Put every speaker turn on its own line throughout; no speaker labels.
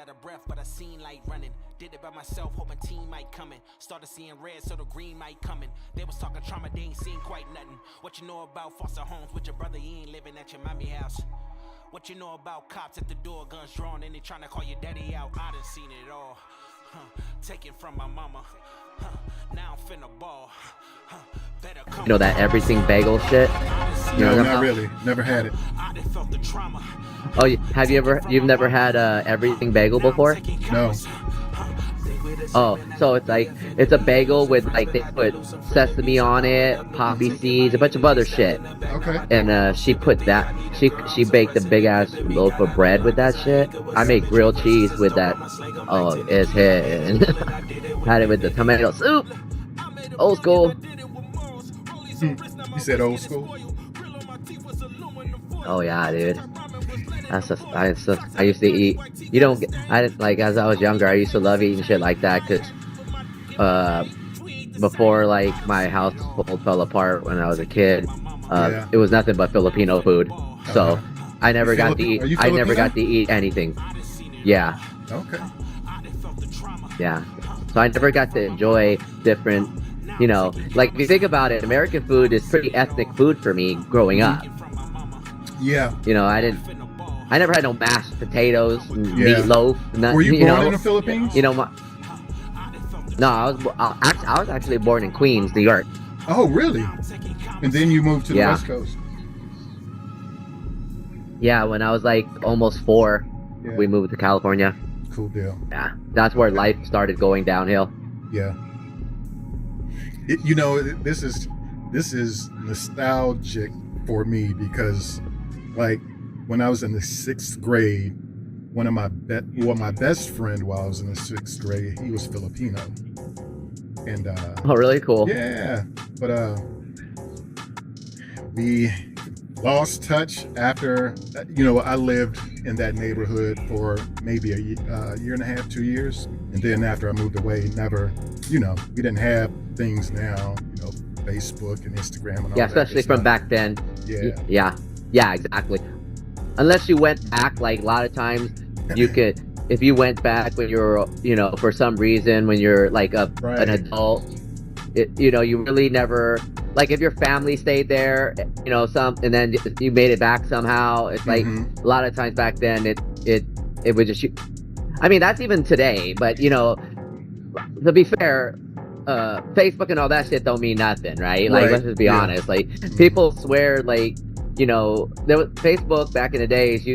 Out of breath, but I seen light running. Did it by myself, hoping team might come in. Started seeing red, so the green might come in. They was talking trauma, they ain't seen quite nothing. What you know about foster homes with your brother? You ain't living at your mommy house. What you know about cops at the door, guns drawn, and they trying to call your daddy out? I done seen it all. Taken from my mama. Now I'm finna ball.
You know that everything bagel shit? You
No,
know,
not really. Never had it.
Oh, you've never had everything bagel before?
No.
Oh, so it's like, it's a bagel with, like, they put sesame on it, poppy seeds, a bunch of other shit.
Okay.
And she put that, she baked a big ass loaf of bread with that shit. I made grilled cheese with that. Oh, it's hit. Had it with the tomato soup. Old school.
You said old school?
Oh yeah, dude. I used to eat. You don't get. I didn't like as I was younger. I used to love eating shit like that because, before like my household fell apart when I was a kid, it was nothing but Filipino food. So I never got to eat. I never got to eat anything. Yeah.
Okay.
Yeah. So I never got to enjoy different. You know, like if you think about it, American food is pretty ethnic food for me growing up.
Yeah.
You know, I never had no mashed potatoes, meatloaf.
Were you born in the Philippines?
You know, no, I was actually born in Queens, New York.
Oh, really? And then you moved to the West Coast.
Yeah, when I was like almost 4, we moved to California.
Cool deal.
Yeah, that's where life started going downhill.
Yeah. You know, this is nostalgic for me because, like, when I was in the 6th grade, one of my best friend while I was in the 6th grade, he was Filipino, and
oh, really cool.
Yeah, but we lost touch after. You know, I lived in that neighborhood for maybe a year and a half, 2 years, and then after I moved away, never. You know, we didn't have things now. You know, Facebook and Instagram and all that.
Yeah, especially from back then.
Yeah.
Yeah, exactly. Unless you went back, like a lot of times you could, if you went back when you're, you know, for some reason when you're like an adult, you know, you really never, like if your family stayed there, you know, and then you made it back somehow. It's like a lot of times back then it would just, I mean, that's even today, but you know, to be fair, Facebook and all that shit don't mean nothing, right? Like, let's just be honest. Like, people swear, like, you know, there was Facebook back in the days.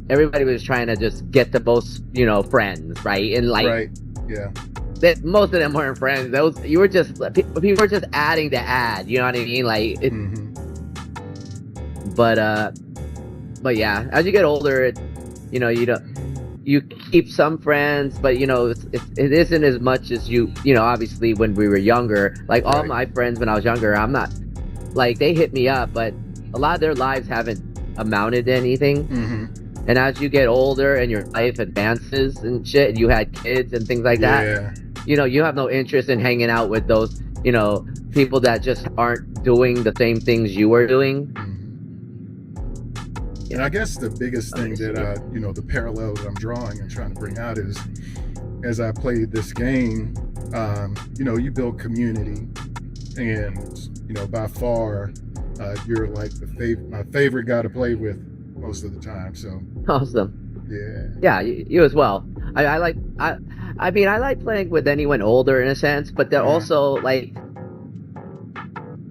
Everybody was trying to just get the most, you know, friends, right? And like, most of them weren't friends. People were just adding to add. You know what I mean? Like, but yeah, as you get older, you know, you keep some friends, but you know, it isn't as much as you know, obviously when we were younger, like all my friends when I was younger, I'm not like, they hit me up, but a lot of their lives haven't amounted to anything. And as you get older and your life advances and shit, and you had kids and things like that, you know, you have no interest in hanging out with those, you know, people that just aren't doing the same things you were doing.
And I guess the biggest thing that you know, the parallel that I'm drawing and trying to bring out is, as I played this game, you know, you build community, and you know, by far, you're like my favorite guy to play with most of the time. So
awesome.
Yeah.
Yeah, you as well. I mean, I like playing with anyone older in a sense, but they're also like,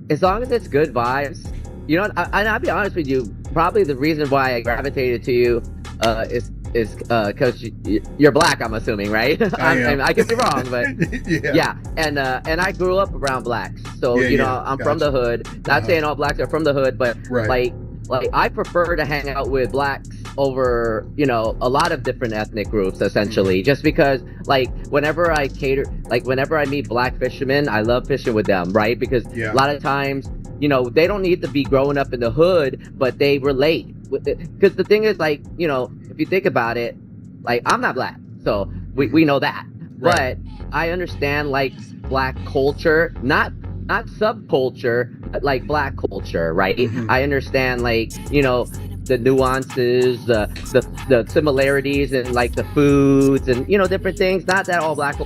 as long as it's good vibes. You know, I'll be honest with you. Probably the reason why I gravitated to you is because you're black. I'm assuming, right? I could be wrong, but yeah. And I grew up around blacks, so you know, I'm from the hood. Not saying all blacks are from the hood, but like I prefer to hang out with blacks over, you know, a lot of different ethnic groups, essentially, just because, like, whenever I meet black fishermen, I love fishing with them, right? Because a lot of times, you know, they don't need to be growing up in the hood, but they relate with it. Because the thing is, like, you know, if you think about it, like, I'm not black, so we know that. But I understand, like, black culture, not subculture, but like black culture, right? I understand, like, you know, the nuances, the similarities, and like the foods and different things. Not that all black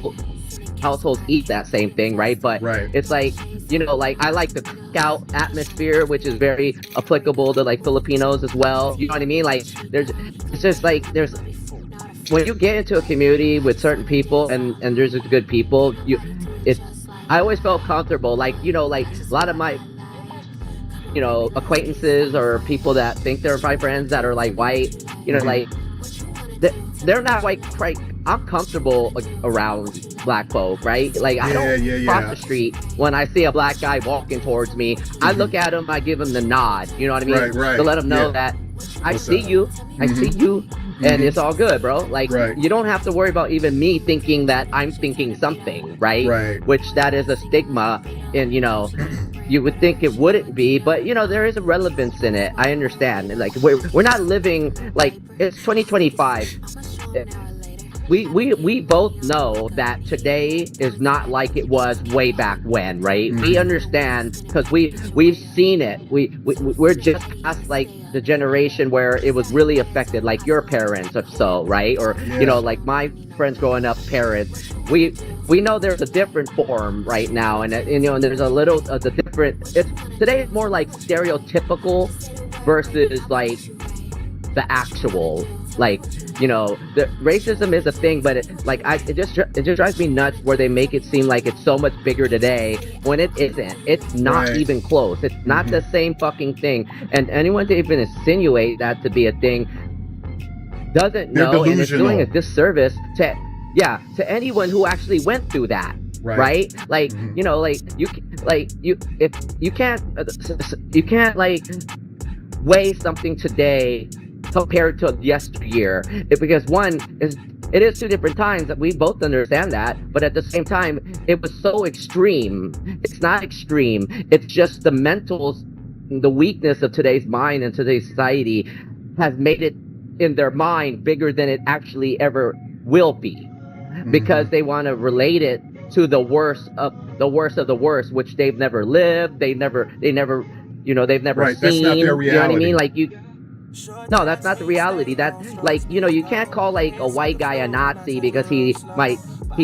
households eat that same thing, right? But it's like like I like the cookout atmosphere, which is very applicable to like Filipinos as well. You know what I mean? Like it's just like there's when you get into a community with certain people and there's just good people, I always felt comfortable. Like like a lot of my acquaintances or people that think they're my friends that are like white, like they're not like quite. I'm comfortable around black folk, right? Like I don't cross the street when I see a black guy walking towards me. I look at him, I give him the nod. You know what I mean?
Right.
To let him know that I see you, and it's all good, bro. Like you don't have to worry about even me thinking that I'm thinking something, right? Which that is a stigma, and you would think it wouldn't be, but there is a relevance in it. I understand. Like we're not living like it's 2025. We both know that today is not like it was way back when, right? We understand because we've seen it. We're just past like the generation where it was really affected, like your parents or so, right? Or like my friends growing up, parents. We know there's a different form right now, and there's a little the different. Today is more like stereotypical versus like the actual. Like the racism is a thing, but it just drives me nuts where they make it seem like it's so much bigger today when it isn't. It's not even close. It's not the same fucking thing. And anyone to even insinuate that to be a thing doesn't know, and it's doing a disservice to anyone who actually went through that. Right? Like like you can't like weigh something today compared to yesteryear, because it is two different times that we both understand that, but at the same time it was so extreme. It's not extreme, it's just the the weakness of today's mind and today's society has made it in their mind bigger than it actually ever will be, because they want to relate it to the worst of the worst, which they've never lived, they've never they've never seen.
That's not their reality.
You know what I mean? Like no, that's not the reality. That like you can't call like a white guy a Nazi because he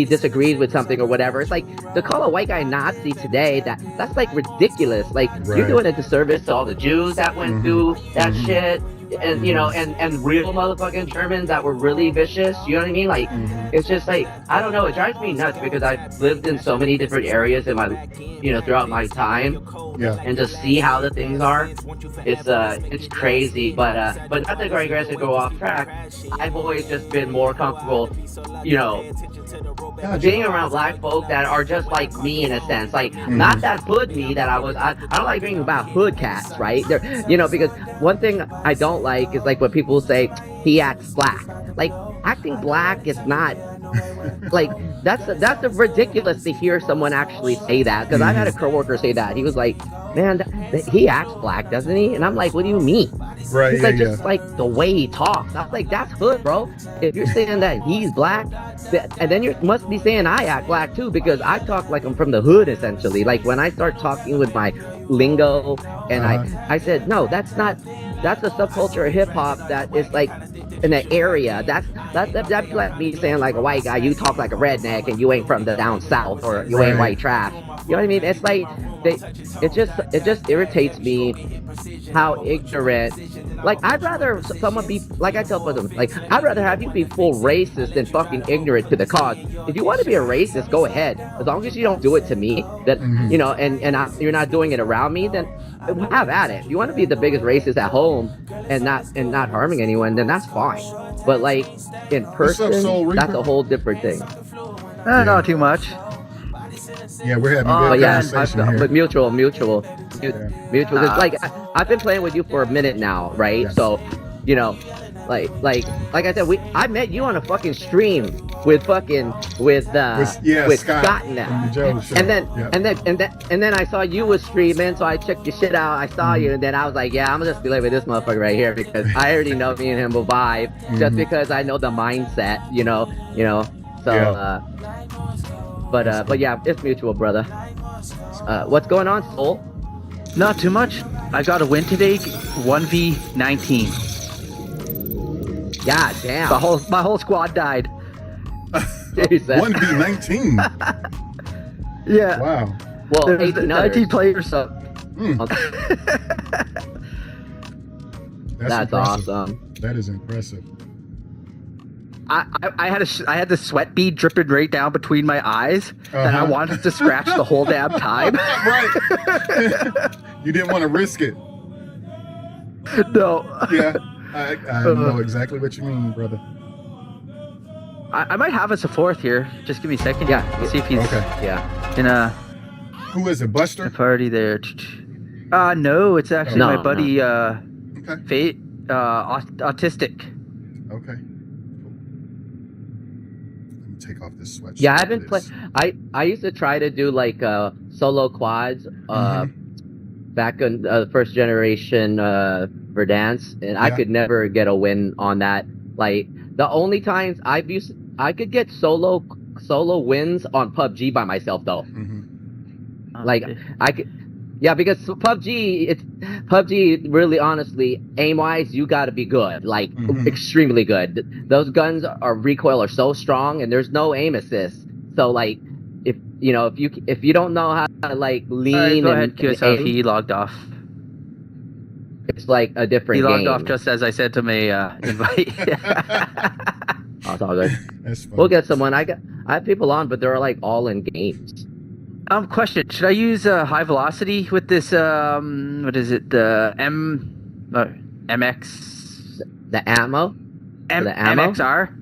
disagrees with something or whatever. It's like to call a white guy a Nazi today, that's like ridiculous. Like you're doing a disservice to all the Jews that went through that shit, and and real motherfucking Germans that were really vicious. You know what I mean? Like it's just like I don't know. It drives me nuts because I've lived in so many different areas in my throughout my time. And to see how the things are, it's crazy. But not to go off track. I've always just been more comfortable, being around black folk that are just like me in a sense, like not that hood me that I don't like being about hood cats, right? Because one thing I don't like is like when people say he acts black. Like acting black is not like that's ridiculous to hear someone actually say that, because I've had a coworker say that. He was like, man, he acts black, doesn't he? And I'm like, what do you mean?
Right.
He's like, just like the way he talks. I was like, that's hood, bro. If you're saying that he's black, and then you must be saying I act black too, because I talk like I'm from the hood essentially. Like when I start talking with my lingo, and I said, no, that's a subculture of hip hop that is like in an area. That's like me saying like a white guy, you talk like a redneck and you ain't from the down south, or you ain't white trash. You know what I mean? It's like it just irritates me how ignorant. Like I'd rather someone be like, I tell them, like I'd rather have you be full racist than fucking ignorant to the cause. If you want to be a racist, go ahead, as long as you don't do it to me. That you're not doing it around me, then have at it. If you want to be the biggest racist at home and not harming anyone, then that's fine. But like in person, that's a whole different thing.
Not too much.
Yeah, we're having a good conversation here.
But mutual. Like I've been playing with you for a minute now, right? Yes. So, like I said, I met you on a fucking stream with Scott now, and then I saw you was streaming, so I checked your shit out. I saw you, and then I was like, yeah, I'm gonna just be like with this motherfucker right here, because I already know me and him will vibe, just because I know the mindset, So, but yeah, it's mutual, brother. What's going on, Soul?
Not too much. I got a win today, 1v19.
God damn.
My whole squad died.
Jesus.
1v19.
Yeah.
Wow.
Well,
There's
18
19
others.
players. So.
That's
impressive.
awesome.
That is impressive.
I had the sweat bead dripping right down between my eyes, and I wanted to scratch the whole damn time.
Right. You didn't want to risk it.
No.
Yeah. I know exactly what you mean, brother.
I might have us a fourth here. Just give me a second.
Yeah.
See if he's
Yeah.
in a
Who is it, Buster?
party there. No, it's actually
No,
my buddy.
Okay.
Fate, autistic.
Okay. Let me take off this sweatshirt.
Yeah, I've been playing. I used to try to do like solo quads back in first generation Verdansk, and I could never get a win on that. Like the only times I could get solo wins on PUBG by myself though. Like I could. Yeah, because PUBG really honestly, aim-wise, you gotta be good, like extremely good. Those guns recoil are so strong, and there's no aim assist. So like, if you don't know how to like lean,
go ahead, QSL.
aim,
He logged off.
it's like a different
He logged
game.
off just as I sent him a invite.
Oh, it's all good.
That's funny.
We'll get someone. I have people on, but they're like all in games.
Question: should I use high velocity with this? What is it? The MX?
The ammo. The ammo?
MXR?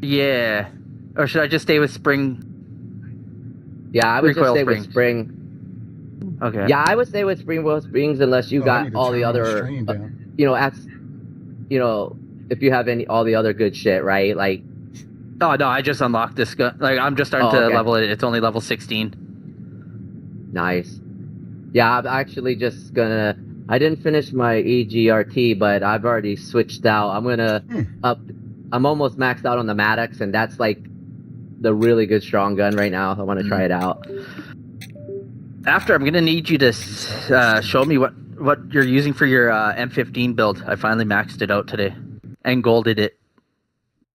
Yeah. Or should I just stay with spring?
Yeah, I would just
Recoil
stay
springs.
with spring.
Okay.
Yeah, I would stay with Springwell Springs unless you
I
got
need to
all the
turn my
other,
stream down.
if you have all the other good shit, right? Like,
Oh no, I just unlocked this gun. Like I'm just starting to
okay.
level it. It's only level 16.
nice. Yeah, I'm actually just gonna. I didn't finish my EGRT, but I've already switched out. I'm gonna up. I'm almost maxed out on the Maddox, and that's like the really good strong gun right now. I want to try it out.
After, I'm gonna need you to show me what you're using for your M15 build. I finally maxed it out today and golded it.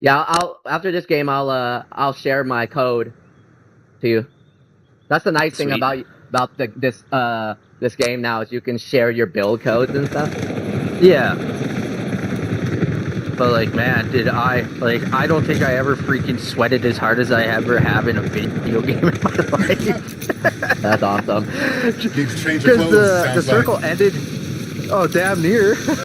Yeah, I'll after this game, I'll share my code to you. That's the nice thing
Sweet.
about this game now is you can share your build codes and stuff.
Yeah. But like, man, I don't think I ever freaking sweated as hard as I ever have in a video game in my life.
That's awesome.
Need to change your
Because
clothes.
the circle ended. Oh, damn near.